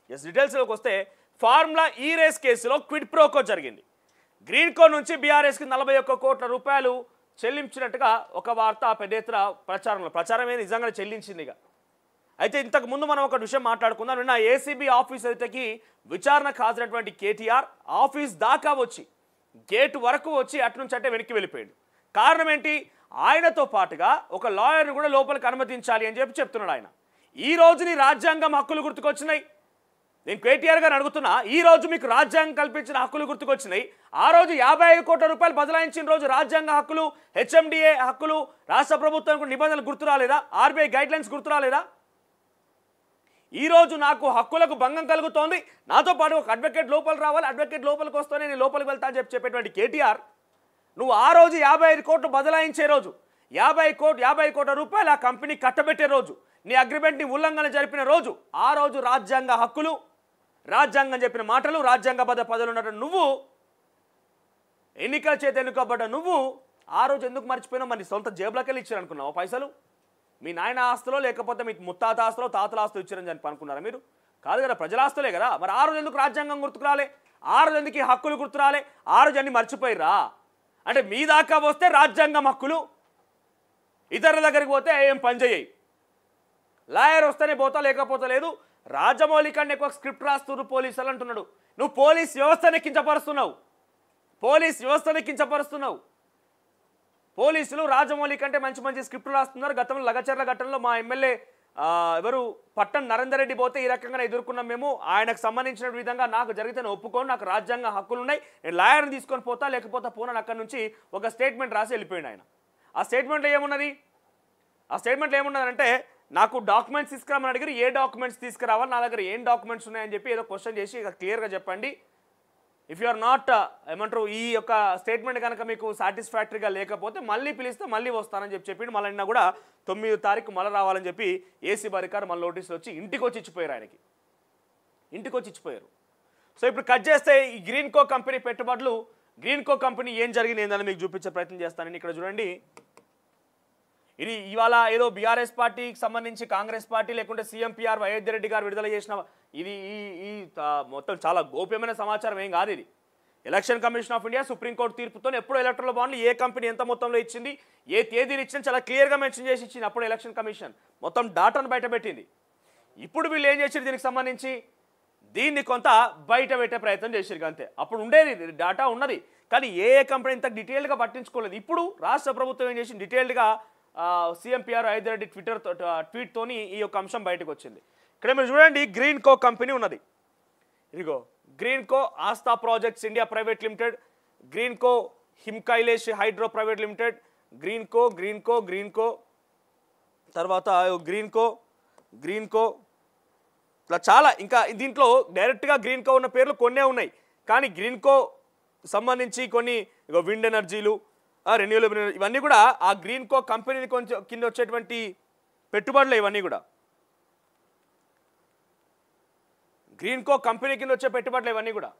డీటెయిల్స్లోకి వస్తే ఫార్ములా ఈ రేస్ కేసులో క్విడ్ ప్రోకో జరిగింది. గ్రీన్కో నుంచి బీఆర్ఎస్కి 41 కోట్ల రూపాయలు చెల్లించినట్టుగా ఒక వార్త పెద్ద ఎత్తున ప్రచారమే నిజంగా చెల్లించిందిగా. అయితే ఇంతకు ముందు మనం ఒక విషయం మాట్లాడుకుందాం. నిన్న ఏసీబీ ఆఫీస్ అయితే విచారణకు హాజరైనటువంటి కేటీఆర్ ఆఫీస్ దాకా వచ్చి గేట్ వరకు వచ్చి అటు నుంచి అంటే వెనక్కి వెళ్ళిపోయాడు. కారణం ఏంటి? ఆయనతో పాటుగా ఒక లాయర్ని కూడా లోపలికి అనుమతించాలి అని చెప్తున్నాడు ఆయన. ఈ రోజు నీ రాజ్యాంగం హక్కులు గుర్తుకొచ్చినాయి. నేను కేటీఆర్ గారు అడుగుతున్నా, ఈ రోజు మీకు రాజ్యాంగం కల్పించిన హక్కులు గుర్తుకొచ్చినాయి. ఆ రోజు 55 కోట్ల రూపాయలు బదలాయించిన రోజు రాజ్యాంగ హక్కులు, హెచ్ఎండిఏ హక్కులు, రాష్ట్ర ప్రభుత్వానికి నిబంధనలు గుర్తు రాలేదా? ఆర్బీఐ గైడ్లైన్స్ గుర్తు రాలేదా? ఈ రోజు నాకు హక్కులకు భంగం కలుగుతోంది, నాతో పాటు ఒక అడ్వకేట్ లోపలికి రావాలి, అడ్వకేట్ లోపలికి వస్తేనే నేను లోపలికి వెళ్తా అని చెప్పేటువంటి కేటీఆర్, నువ్వు ఆ రోజు 55 కోట్లు బదలాయించే రోజు, 50 కోట్ల రూపాయలు ఆ కంపెనీ కట్టబెట్టే రోజు, నీ అగ్రిమెంట్ని ఉల్లంఘన జరిపిన రోజు, ఆ రోజు రాజ్యాంగ హక్కులు, రాజ్యాంగం చెప్పిన మాటలు, రాజ్యాంగబద్ధ పదవులు ఉన్నట్టు నువ్వు, ఎన్నికల చేత ఎన్నుకోబడ్డ నువ్వు ఆ రోజు ఎందుకు మర్చిపోయినావు? మరి సొంత జేబులోకి వెళ్ళి ఇచ్చారు అనుకున్నావు పైసలు? మీ నాయన ఆస్తులో లేకపోతే మీ ముత్తాత ఆస్తులో, తాతల ఆస్తులు ఇచ్చారని చెప్పి అనుకున్నారా మీరు? కాదు కదా, ప్రజల ఆస్తులే కదా. మరి ఆ రోజు ఎందుకు రాజ్యాంగం గుర్తుకు రాలే? ఆ రోజు ఎందుకు ఈ హక్కులు గుర్తు రాలే? ఆ రోజు అన్ని మర్చిపోయిరా? అంటే మీ దాకా వస్తే రాజ్యాంగం హక్కులు, ఇతరుల దగ్గరికి పోతే ఏం పని చేయి. లాయర్ వస్తేనే పోతా, లేకపోతే లేదు. రాజమౌళి కన్నా ఎక్కువ స్క్రిప్ట్ రాస్తున్నారు పోలీసులు అంటున్నాడు. నువ్వు పోలీస్ వ్యవస్థని కించపరుస్తున్నావు. పోలీసులు రాజమౌళి కంటే మంచి స్క్రిప్ట్లు రాస్తున్నారు. గతంలో లగచర్ల ఘటనలో మా ఎమ్మెల్యే ఎవరు పట్టం నరేందర్ రెడ్డి పోతే ఈ రకంగా ఎదుర్కొన్నాం మేము. ఆయనకు సంబంధించిన విధంగా నాకు జరిగితే ఒప్పుకోను, నాకు రాజ్యాంగ హక్కులు ఉన్నాయి, నేను లాయర్ని తీసుకొని పోతా, లేకపోతే పోనాను అక్కడి నుంచి ఒక స్టేట్మెంట్ రాసి వెళ్ళిపోయాడు ఆయన. ఆ స్టేట్మెంట్లో ఏమున్నదంటే నాకు డాక్యుమెంట్స్ తీసుకురామని అడిగారు. ఏ డాక్యుమెంట్స్ తీసుకురావాలి, నా దగ్గర ఏం డాక్యుమెంట్స్ ఉన్నాయని చెప్పి ఏదో క్వశ్చన్ చేసి ఇక క్లియర్గా చెప్పండి. ఇఫ్ యు ఆర్ నాట్ ఏమంటారు, ఈ యొక్క స్టేట్మెంట్ కనుక మీకు సాటిస్ఫాక్టరీగా లేకపోతే మళ్ళీ పిలిస్తే మళ్ళీ వస్తానని చెప్పిండు. మళ్ళీ నిన్న కూడా 9వ తారీఖు మళ్ళీ రావాలని చెప్పి ఏసీబీ అధికారులు మళ్ళీ నోటీసులు వచ్చి ఇంటికి వచ్చి ఇచ్చిపోయారు. సో ఇప్పుడు కట్ చేస్తే ఈ గ్రీన్కో కంపెనీ పెట్టుబడులు, గ్రీన్కో కంపెనీ ఏం జరిగింది ఏందని మీకు చూపించే ప్రయత్నం చేస్తానని. ఇక్కడ చూడండి, ఇది ఇవాళ ఏదో బీఆర్ఎస్ పార్టీకి సంబంధించి కాంగ్రెస్ పార్టీ లేకుంటే సీఎం పిఆర్ వైఎస్ రెడ్డి గారు విడుదల చేసిన ఇది ఈ మొత్తం చాలా గోప్యమైన సమాచారం ఏం కాదు. ఇది ఎలక్షన్ కమిషన్ ఆఫ్ ఇండియా సుప్రీంకోర్టు తీర్పుతో ఎప్పుడు ఎలక్ట్రల్ బాండ్లు ఏ కంపెనీ ఎంత మొత్తంలో ఇచ్చింది, ఏ తేదీని ఇచ్చింది చాలా క్లియర్గా మెన్షన్ చేసి ఇచ్చింది. అప్పుడు ఎలక్షన్ కమిషన్ మొత్తం డాటాను బయటపెట్టింది. ఇప్పుడు వీళ్ళు ఏం చేశారు, దీనికి సంబంధించి దీన్ని కొంత బయట పెట్టే ప్రయత్నం చేశారు అంతే. అప్పుడు ఉండేది డాటా ఉన్నది, కానీ ఏ కంపెనీ ఇంత డీటెయిల్గా పట్టించుకోలేదు. ఇప్పుడు రాష్ట్ర ప్రభుత్వం ఏం చేసి డీటెయిల్డ్గా సీఎం పిఆర్ వైఎస్ రెడ్డి ట్వీట్తోని ఈ యొక్క అంశం బయటకు వచ్చింది. ఇక్కడ మీరు చూడండి, గ్రీన్కో కంపెనీ ఉన్నది. ఇదిగో Greenko Astha projects India private limited, Greenko Himkailash hydro private limited, Greenko తర్వాత గ్రీన్కో ఇట్లా చాలా, ఇంకా దీంట్లో డైరెక్ట్గా గ్రీన్కో ఉన్న పేర్లు కొన్నే ఉన్నాయి. కానీ గ్రీన్కో సంబంధించి కొన్ని విండ్ ఎనర్జీలు, రెన్యూవబుల్ ఎనర్జీ, ఇవన్నీ కూడా ఆ గ్రీన్కో కంపెనీని కొంచెం కింద వచ్చేటువంటి పెట్టుబడులు. ఇవన్నీ కూడా గ్రీన్కో కంపెనీ కింద వచ్చే పెట్టుబడులు ఇవన్నీ కూడా.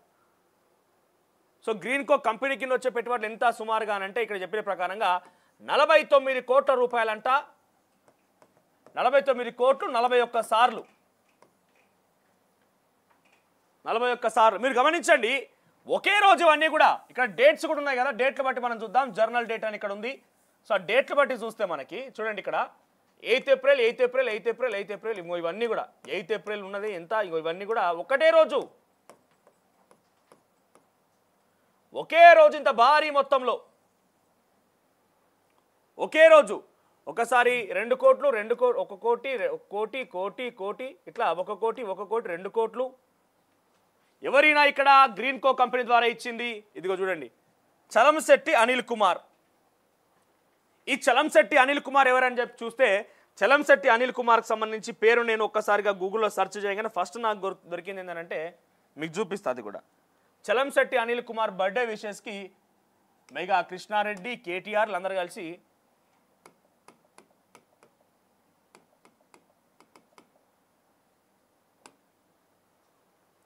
సో గ్రీన్కో కంపెనీ కింద వచ్చే పెట్టుబడులు ఎంత సుమారుగా అంటే ఇక్కడ చెప్పిన ప్రకారంగా 49 కోట్ల రూపాయలంట. 49 కోట్లు 41 సార్లు. మీరు గమనించండి, ఒకే రోజు అన్నీ కూడా. ఇక్కడ డేట్స్ కూడా ఉన్నాయి కదా, డేట్లు బట్టి మనం చూద్దాం. జర్నల్ డేట్ అని ఇక్కడ ఉంది. సో ఆ డేట్లు బట్టి చూస్తే మనకి చూడండి, ఇక్కడ 8 ఏప్రిల్ ఇంకో ఇవన్నీ కూడా 8 ఏప్రిల్ ఉన్నది ఎంత, ఇంకో ఇవన్నీ కూడా ఒకటే రోజు, ఇంత భారీ మొత్తంలో ఒకే రోజు ఒకసారి 2 కోట్లు 1 కోటి ఇట్లా 1 కోటి 2 కోట్లు. ఎవరైనా ఇక్కడ గ్రీన్కో కంపెనీ ద్వారా ఇచ్చింది. ఇదిగో చూడండి, చలంశెట్టి అనిల్ కుమార్. ఈ చలంశెట్టి అనిల్ కుమార్ ఎవరని చెప్పి చూస్తే, చలంశెట్టి అనిల్ కుమార్కి సంబంధించి పేరు నేను ఒక్కసారిగా గూగుల్లో సెర్చ్ చేయగానే ఫస్ట్ నాకు దొరికింది ఏంటంటే మీకు చూపిస్తా. అది కూడా చలంశెట్టి అనిల్ కుమార్ బర్త్డే విషెస్కి మెగా కృష్ణారెడ్డి, కేటీఆర్లు అందరూ కలిసి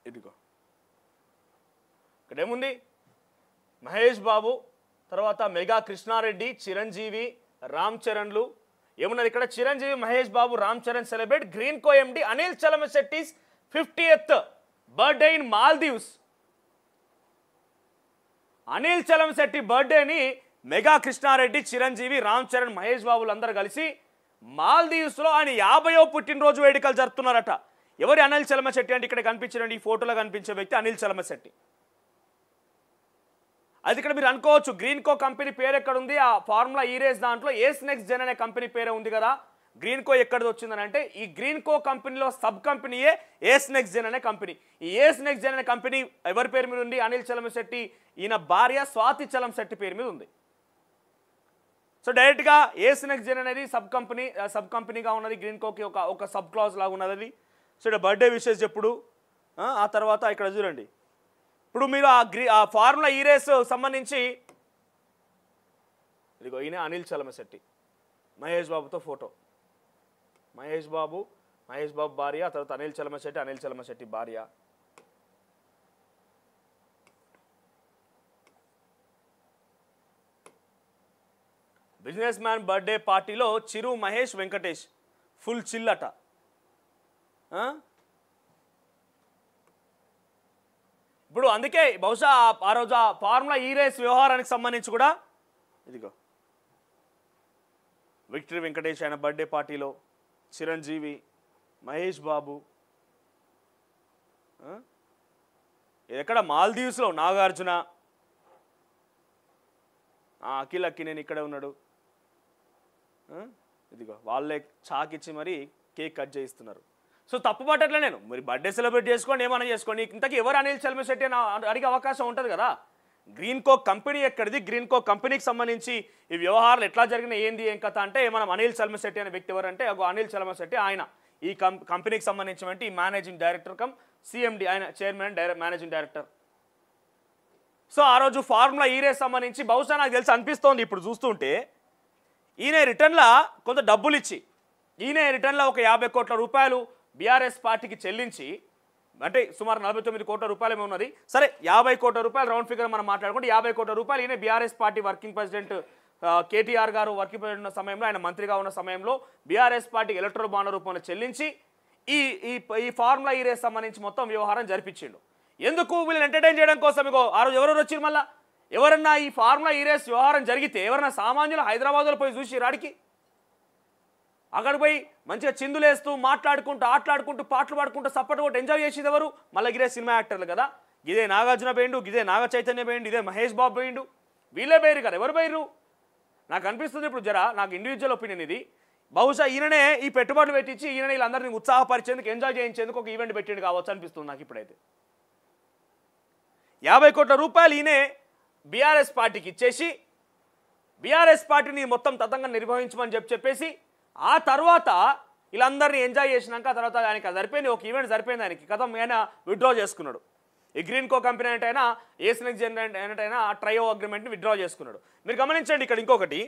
ఇదిగో ఇక్కడ ఏముంది, మహేష్ బాబు, తర్వాత మెగా కృష్ణారెడ్డి, చిరంజీవి, రామ్ చరణ్లు ఏమున్నది ఇక్కడ. Chiranjeevi, Mahesh Babu, Ram Charan celebrate Greenko MD Anil Chalamsetti's 50th birthday in Maldives. Anil Chalamsetti బర్త్డేని మెగా కృష్ణారెడ్డి, చిరంజీవి, రామ్ చరణ్, మహేష్ బాబులు అందరూ కలిసి మాల్దీవ్స్లో ఆయన 50వ పుట్టినరోజు వేడుకలు జరుపుతున్నారట. ఎవరి అనిల్ చలమశెట్టి అంటే ఇక్కడ కనిపించండి, ఈ ఫోటోలో కనిపించే వ్యక్తి అనిల్ చలమశెట్టి. అది ఇక్కడ మీరు అనుకోవచ్చు గ్రీన్ కో కంపెనీ పేరు ఎక్కడ ఉంది, ఆ ఫార్ములా ఈ రేస్ దాంట్లో ఏస్ నెక్స్ట్ జెన్ అనే కంపెనీ పేరే ఉంది కదా, గ్రీన్ కో ఎక్కడిది వచ్చిందని అంటే ఈ గ్రీన్ కో కంపెనీలో సబ్ కంపెనీయే ఏస్ నెక్స్ట్ జెన్ అనే కంపెనీ. ఈ ఏస్ నెక్స్ట్ జెన్ అనే కంపెనీ ఎవరి పేరు మీద ఉంది? అనిల్ చలమశెట్టి, ఈయన భార్య స్వాతి చలంశెట్టి పేరు మీద ఉంది. సో డైరెక్ట్గా ఏస్ నెక్స్ట్ జెన్ అనేది సబ్ కంపెనీగా ఉన్నది, గ్రీన్ కోకి ఒక సబ్ క్లాజ్ లాగా ఉన్నది అది. సో ఇక్కడ బర్త్డే విషెస్ చెప్పుడు. ఆ తర్వాత ఇక్కడ చూడండి, ఇప్పుడు మీరు ఆ ఫార్ములా ఈ రేస్ సంబంధించి ఇదిగో ఈయన అనిల్ చలమశెట్టి, మహేష్ బాబుతో ఫోటో, మహేష్ బాబు భార్య, ఆ తర్వాత అనిల్ చలమశెట్టి భార్య. బిజినెస్ మ్యాన్ బర్త్డే పార్టీలో చిరు, మహేష్, వెంకటేష్ ఫుల్ చిల్ అట. ఇప్పుడు అందుకే బహుశా ఆ రోజు ఆ ఫార్ములా ఈ రేస్ వ్యవహారానికి సంబంధించి కూడా ఇదిగో విక్టరీ వెంకటేష్ ఆయన బర్త్డే పార్టీలో, చిరంజీవి, మహేష్ బాబు, ఎక్కడ మాల్దీవ్స్లో నాగార్జున, అఖిల్ అక్కినేని ఇక్కడే ఉన్నాడు. ఇదిగో వాళ్ళే చాకిచ్చి మరి కేక్ కట్ చేయిస్తున్నారు. సో తప్పు పట్టట్లే నేను, మరి బర్త్డే సెలబ్రేట్ చేసుకోండి, ఏమైనా చేసుకోండి. ఇంతకీ ఎవరు అనిల్ చలమశెట్టి అని అడిగే అవకాశం ఉంటుంది కదా. గ్రీన్ కో కంపెనీ ఎక్కడిది, గ్రీన్ కో కంపెనీకి సంబంధించి ఈ వ్యవహారాలు ఎట్లా జరిగినాయి, ఏంది ఏం కథ అంటే మనం అనిల్ చలమశెట్టి అనే వ్యక్తి ఎవరంటే అనిల్ చలమశెట్టి ఆయన ఈ కంపెనీకి సంబంధించినటువంటి ఈ మేనేజింగ్ డైరెక్టర్ కమ్ సిఎండి, ఆయన చైర్మన్ మేనేజింగ్ డైరెక్టర్. సో ఆ రోజు ఫార్ములా ఈ రేస్ సంబంధించి బహుశా నాకు తెలిసి అనిపిస్తోంది ఇప్పుడు చూస్తుంటే ఈయన రిటర్న్లో కొంత డబ్బులు ఇచ్చి ఈయన రిటర్న్లో ఒక 50 కోట్ల రూపాయలు బీఆర్ఎస్ పార్టీకి చెల్లించి, అంటే సుమారు 49 కోట్ల రూపాయలు ఉన్నది, సరే 50 కోట్ల రూపాయలు రౌండ్ ఫిగర్ మనం మాట్లాడుకుంటే 50 కోట్ల రూపాయలు ఈయన BRS party working president KTR గారు వర్కింగ్ ప్రెసిడెంట్ ఉన్న సమయంలో, ఆయన మంత్రిగా ఉన్న సమయంలో బీఆర్ఎస్ పార్టీకి ఎలక్ట్రల్ బాండ్ రూపంలో చెల్లించి ఈ ఫార్ములా ఈ రేస్ సంబంధించి మొత్తం వ్యవహారం జరిపించిండు. ఎందుకు? వీళ్ళని ఎంటర్టైన్ చేయడం కోసం. ఇగో ఆ రోజు ఎవరెవరు వచ్చారు మళ్ళీ, ఎవరన్నా ఈ ఫార్ములా ఈ రేస్ వ్యవహారం జరిగితే ఎవరన్నా సామాన్యులు హైదరాబాద్లో పోయి చూసి రాడికి అక్కడికి పోయి మంచిగా చిందులేస్తూ మాట్లాడుకుంటూ ఆటలాడుకుంటూ పాటలు పాడుకుంటూ సపోర్ట్ కొట్టి ఎంజాయ్ చేసేది ఎవరు? మళ్ళీ గిరే సినిమా యాక్టర్లు కదా. ఇదే నాగార్జున పోయిండు, ఇదే నాగ చైతన్య పోయిండు, ఇదే మహేష్ బాబు పోయిండు, వీళ్ళే పోయారు కదా. ఎవరు పోయారు? నాకు అనిపిస్తుంది ఇప్పుడు నాకు ఇండివిజువల్ ఒపీనియన్ ఇది, బహుశా ఈయననే ఈ పెట్టుబడులు పెట్టించి ఈయన వీళ్ళందరినీ ఉత్సాహపరిచేందుకు ఎంజాయ్ చేయించేందుకు ఒక ఈవెంట్ పెట్టిండు కావచ్చు అనిపిస్తుంది నాకు ఇప్పుడైతే. 50 కోట్ల రూపాయలు ఈయనే బీఆర్ఎస్ పార్టీకి ఇచ్చేసి బీఆర్ఎస్ పార్టీని మొత్తం తతంగా నిర్వహించమని చెప్పేసి ఆ తర్వాత వీళ్ళందరినీ ఎంజాయ్ చేసినాక తర్వాత ఆయనకి సరిపోయింది, ఒక ఈవెంట్ సరిపోయింది ఆయనకి, కథం ఆయన విత్డ్రా చేసుకున్నాడు. ఈ గ్రీన్ కో కంపెనీ ఏంటైనా ఏస్ నెక్స్ట్ జెన్ ఏంటైనా ట్రయో అగ్రిమెంట్ని విత్డ్రా చేసుకున్నాడు. మీరు గమనించండి ఇక్కడ ఇంకొకటి,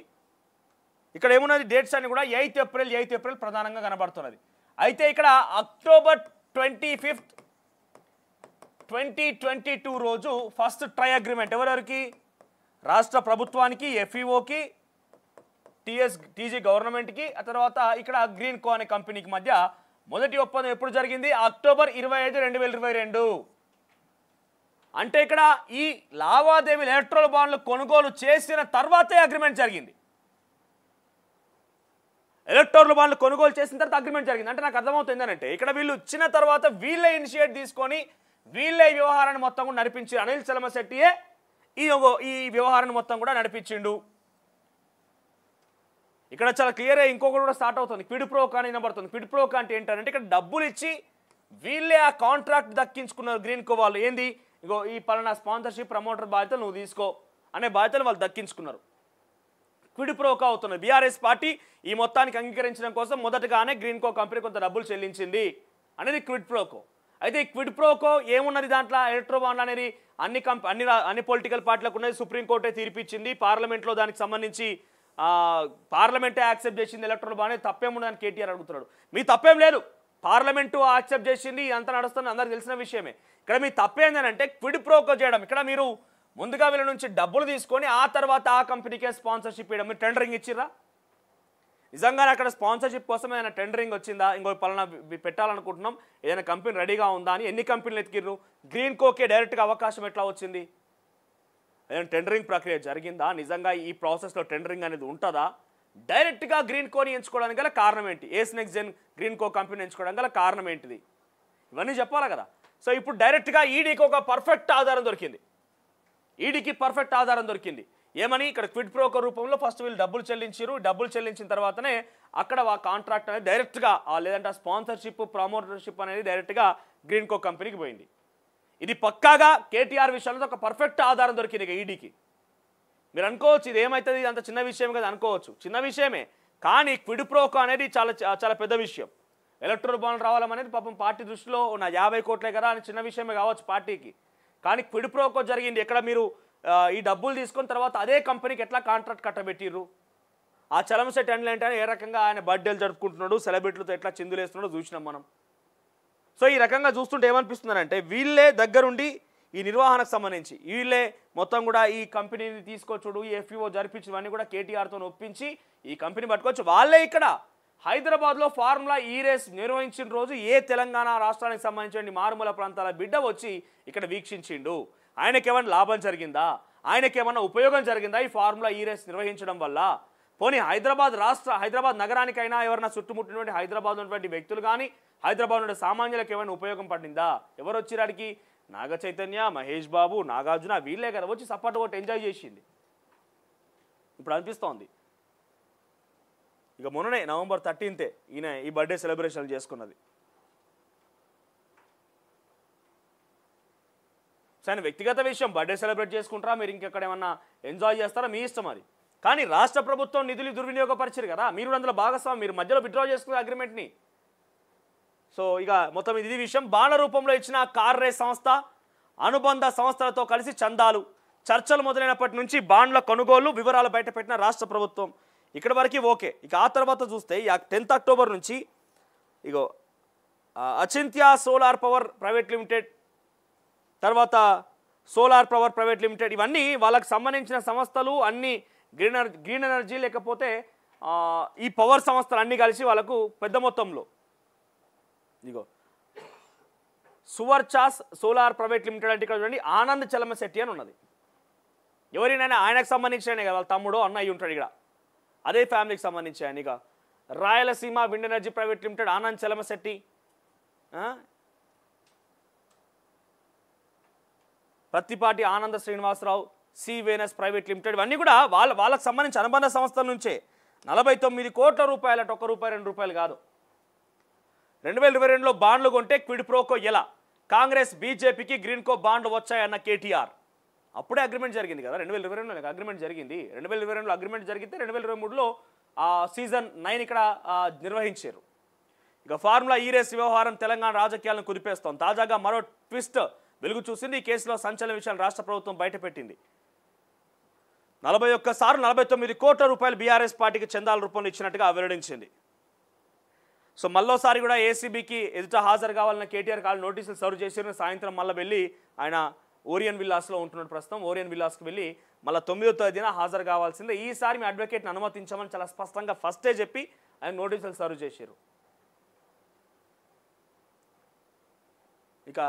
ఇక్కడ ఏమున్నది డేట్స్ అన్ని కూడా 8th ఏప్రిల్ ప్రధానంగా కనబడుతున్నది. అయితే ఇక్కడ అక్టోబర్ 25, 2022 రోజు ఫస్ట్ ట్రై అగ్రిమెంట్ ఎవరెవరికి? రాష్ట్ర ప్రభుత్వానికి, ఎఫ్ఈఓకి, టీజీ గవర్నమెంట్కి, ఆ తర్వాత ఇక్కడ గ్రీన్ కో అనే కంపెనీకి మధ్య మొదటి ఒప్పందం ఎప్పుడు జరిగింది? అక్టోబర్ 25, 2022. అంటే ఇక్కడ ఈ లావాదేవీలు ఎలక్ట్రల్ బాండ్లు కొనుగోలు చేసిన తర్వాతే అగ్రిమెంట్ జరిగింది. ఎలక్ట్రల్ బాండ్లు కొనుగోలు చేసిన తర్వాత అగ్రిమెంట్ జరిగింది. అంటే నాకు అర్థమవుతుంది ఏంటంటే ఇక్కడ వీళ్ళు ఇచ్చిన తర్వాత వీళ్ళే ఇనిషియేట్ తీసుకొని వీళ్ళే వ్యవహారాన్ని మొత్తం కూడా నడిపించి అనిల్ చలమశెట్టియే ఈ వ్యవహారాన్ని మొత్తం కూడా నడిపించిండు. ఇక్కడ చాలా క్లియర్గా ఇంకొకటి కూడా స్టార్ట్ అవుతుంది, క్విడ్ ప్రోకా అని వినబడుతుంది. క్విడ్ ప్రోకా అంటే ఏంటంటే ఇక్కడ డబ్బులు ఇచ్చి వీళ్ళే ఆ కాంట్రాక్ట్ దక్కించుకున్నారు గ్రీన్ కో వాళ్ళు. ఏంది? ఇగో ఈ పలానా స్పాన్సర్షిప్ ప్రమోటర్ బాధ్యతలు నువ్వు తీసుకో అనే బాధ్యతలు వాళ్ళు దక్కించుకున్నారు. క్విడ్ ప్రోకా అవుతున్నది. బీఆర్ఎస్ పార్టీ ఈ మొత్తానికి అంగీకరించడం కోసం మొదటగానే గ్రీన్ కో కంపెనీ కొంత డబ్బులు చెల్లించింది అనేది క్విడ్ ప్రోకో. అయితే ఈ క్విడ్ ప్రోకో ఏమున్నది దాంట్లో? ఎలక్ట్రో బాండ్ అనేది అన్ని పొలిటికల్ పార్టీలకు ఉన్నది, సుప్రీంకోర్టే తీర్పిచ్చింది, పార్లమెంట్లో దానికి సంబంధించి పార్లమెంటే యాక్సెప్ట్ చేసింది. ఎలక్ట్రల్ బాండ్ తప్పేముండదని కేటీఆర్ అడుగుతున్నాడు. మీ తప్పేం లేదు, పార్లమెంటు యాక్సెప్ట్ చేసింది, అంతా నడుస్తుంది, అందరికి తెలిసిన విషయమే. ఇక్కడ మీ తప్పేందనంటే క్విడ్ ప్రోకో చేయడం. ఇక్కడ మీరు ముందుగా వీళ్ళ నుంచి డబ్బులు తీసుకొని ఆ తర్వాత ఆ కంపెనీకే స్పాన్సర్షిప్ ఇవ్వడం. మీరు టెండరింగ్ ఇచ్చిర్రా? నిజంగానే అక్కడ స్పాన్సర్షిప్ కోసం ఏదైనా టెండరింగ్ వచ్చిందా, ఇంకో పలానా పెట్టాలనుకుంటున్నాం, ఏదైనా కంపెనీ రెడీగా ఉందా అని ఎన్ని కంపెనీలు ఎతికిర్రు? గ్రీన్ కోకే డైరెక్ట్గా అవకాశం ఎట్లా వచ్చింది? ఏదైనా టెండరింగ్ ప్రక్రియ జరిగిందా? నిజంగా ఈ ప్రాసెస్లో టెండరింగ్ అనేది ఉంటుందా? డైరెక్ట్గా గ్రీన్ కోని ఎంచుకోవడానికి గల కారణం ఏంటి? Ace next gen Greenko company ఎంచుకోవడానికి గల కారణం ఏంటిది? ఇవన్నీ చెప్పాలి కదా. సో ఇప్పుడు డైరెక్ట్గా ఈడీకి ఒక పర్ఫెక్ట్ ఆధారం దొరికింది. ఈడీకి పర్ఫెక్ట్ ఆధారం దొరికింది. ఏమని? ఇక్కడ క్విడ్ ప్రోకో రూపంలో ఫస్ట్ వీళ్ళు డబ్బులు చెల్లించారు. డబ్బులు చెల్లించిన తర్వాతనే అక్కడ ఆ కాంట్రాక్ట్ అనేది డైరెక్ట్గా లేదంటే ఆ స్పాన్సర్షిప్ ప్రమోటర్షిప్ అనేది డైరెక్ట్గా గ్రీన్ కో కంపెనీకి పోయింది. ఇది పక్కాగా కేటీఆర్ విషయంలో ఒక పర్ఫెక్ట్ ఆధారం దొరికింది ఇక ఈడీకి. మీరు అనుకోవచ్చు ఇది ఏమవుతుంది, ఇది అంత చిన్న విషయం కదా అనుకోవచ్చు. చిన్న విషయమే, కానీ క్విడ్ ప్రోకో అనేది చాలా చాలా పెద్ద విషయం. ఎలక్ట్రల్ బాండ్ రావడం అనేది పాపం పార్టీ దృష్టిలో నా 50 కోట్లే కదా అని చిన్న విషయమే కావచ్చు పార్టీకి. కానీ క్విడ్ ప్రోకో జరిగింది. ఎక్కడ మీరు ఈ డబ్బులు తీసుకున్న తర్వాత అదే కంపెనీకి ఎట్లా కాంట్రాక్ట్ కట్టబెట్టిర్రు? ఆ చలమశెట్టి ఏంటంటే ఏ రకంగా ఆయన బర్త్డేలు జరుపుకుంటున్నాడు, సెలబ్రిటీలతో ఎట్లా చిందులేస్తున్నాడో చూసినాం మనం. సో ఈ రకంగా చూస్తుంటే ఏమనిపిస్తుందంటే వీళ్ళే దగ్గరుండి ఈ నిర్వహణకు సంబంధించి వీళ్ళే మొత్తం కూడా ఈ కంపెనీని తీసుకొచ్చుడు, ఈ ఎఫ్ఈఓ జరిపించడం కూడా కేటీఆర్తో ఒప్పించి ఈ కంపెనీ పట్టుకోవచ్చు. వాళ్ళే ఇక్కడ హైదరాబాద్లో ఫార్ములా ఈ రేస్ నిర్వహించిన రోజు ఏ తెలంగాణ రాష్ట్రానికి సంబంధించిన మారుమూల ప్రాంతాల బిడ్డ వచ్చి ఇక్కడ వీక్షించిండు? ఆయనకేమన్నా లాభం జరిగిందా? ఆయనకేమన్నా ఉపయోగం జరిగిందా ఈ ఫార్ములా ఈ రేస్ నిర్వహించడం వల్ల? పోనీ హైదరాబాద్ నగరానికైనా ఎవరైనా చుట్టుముట్టినటువంటి హైదరాబాద్ ఉన్నటువంటి వ్యక్తులు కానీ హైదరాబాద్ నుండి సామాన్యులకు ఏమైనా ఉపయోగం పడిందా? ఎవరు వచ్చిరాడికి? నాగ చైతన్య, మహేష్ బాబు, నాగార్జున వీళ్ళే కదా వచ్చి సపోర్ట్ కొట్టి ఎంజాయ్ చేసింది. ఇప్పుడు అనిపిస్తోంది. ఇక మొన్ననే నవంబర్ 13 ఈయన ఈ బర్త్డే సెలబ్రేషన్లు చేసుకున్నది. సరే వ్యక్తిగత విషయం, బర్త్డే సెలబ్రేట్ చేసుకుంటారా, మీరు ఇంకెక్కడ ఏమన్నా ఎంజాయ్ చేస్తారా, మీ ఇష్టం అది. కానీ రాష్ట్ర ప్రభుత్వం నిధులు దుర్వినియోగపరిచారు కదా, మీరు అందులో భాగస్వామి, మీరు మధ్యలో విత్డ్రా చేసుకున్న అగ్రిమెంట్ని. సో ఇక మొత్తం ఇది విషయం. బాండ్ల రూపంలో ఇచ్చిన కార్ రేస్ సంస్థ అనుబంధ సంస్థలతో కలిసి చందాలు చర్చలు మొదలైనప్పటి నుంచి బాండ్ల కొనుగోలు వివరాలు బయటపెట్టిన రాష్ట్ర ప్రభుత్వం. ఇక్కడ వరకు ఓకే. ఇక ఆ తర్వాత చూస్తే 10 అక్టోబర్ నుంచి ఇగో అచింత్య సోలార్ పవర్ ప్రైవేట్ లిమిటెడ్, తర్వాత సోలార్ పవర్ ప్రైవేట్ లిమిటెడ్, ఇవన్నీ వాళ్ళకి సంబంధించిన సంస్థలు అన్నీ గ్రీన్ ఎనర్జీ లేకపోతే ఈ పవర్ సంస్థలు అన్నీ కలిసి వాళ్ళకు పెద్ద మొత్తంలో ఇగో సువర్చాస్ సోలార్ ప్రైవేట్ లిమిటెడ్ అంటే ఇక్కడ చూడండి ఆనంద్ చలమశెట్టి అని ఉన్నది. ఎవరినైనా ఆయనకు సంబంధించిన కదా, వాళ్ళ తమ్ముడో అన్న అయ్యి ఉంటాడు ఇక్కడ, అదే ఫ్యామిలీకి సంబంధించి ఆయన. ఇక Rayalaseema wind energy private limited Anand Chalamasetti, Prathipati Ananda Srinivasa Rao, C Venus private limited, ఇవన్నీ కూడా వాళ్ళకు సంబంధించి అనుబంధ సంస్థల నుంచే 49 కోట్ల రూపాయలు, అంటే ₹1, ₹2 కాదు. 2022లో బాండ్లు కొంటే క్విడ్ ప్రోకో ఎలా? కాంగ్రెస్ బీజేపీకి గ్రీన్ కో బాండ్లు వచ్చాయన్న కేటీఆర్. అప్పుడే అగ్రిమెంట్ జరిగింది కదా, 2022లో అగ్రిమెంట్ జరిగింది. 2022లో అగ్రిమెంట్ జరిగితే 2023లో సీజన్ 9 ఇక్కడ నిర్వహించారు. ఇక ఫార్ములా ఈ రేస్ వ్యవహారం తెలంగాణ రాజకీయాలను కుదిపేస్తోంది. తాజాగా మరో ట్విస్ట్ వెలుగు చూసింది. ఈ కేసులో సంచలన విషయాన్ని రాష్ట్ర ప్రభుత్వం బయటపెట్టింది. 41 సార్లు 49 కోట్ల రూపాయలు బీఆర్ఎస్ పార్టీకి చందాల రూపంలో ఇచ్చినట్టుగా వెల్లడించింది. సో మళ్ళోసారి కూడా ఏసీబీకి ఎదుట హాజరు కావాలన్న కేటీఆర్ కాల్ నోటీసులు సర్వ్ చేసిన సాయంత్రం మళ్ళీ వెళ్ళి ఆయన ఓరియన్ విల్లాస్లో ఉంటున్నాడు. ప్రస్తుతం ఓరియన్ విల్లాస్కి వెళ్ళి మళ్ళీ 9వ తేదీన హాజరు కావాల్సిందే. ఈసారి మీ అడ్వకేట్ని అనుమతించమని చాలా స్పష్టంగా ఫస్టే చెప్పి ఆయన నోటీసులు సర్వ్ చేశారు. ఇక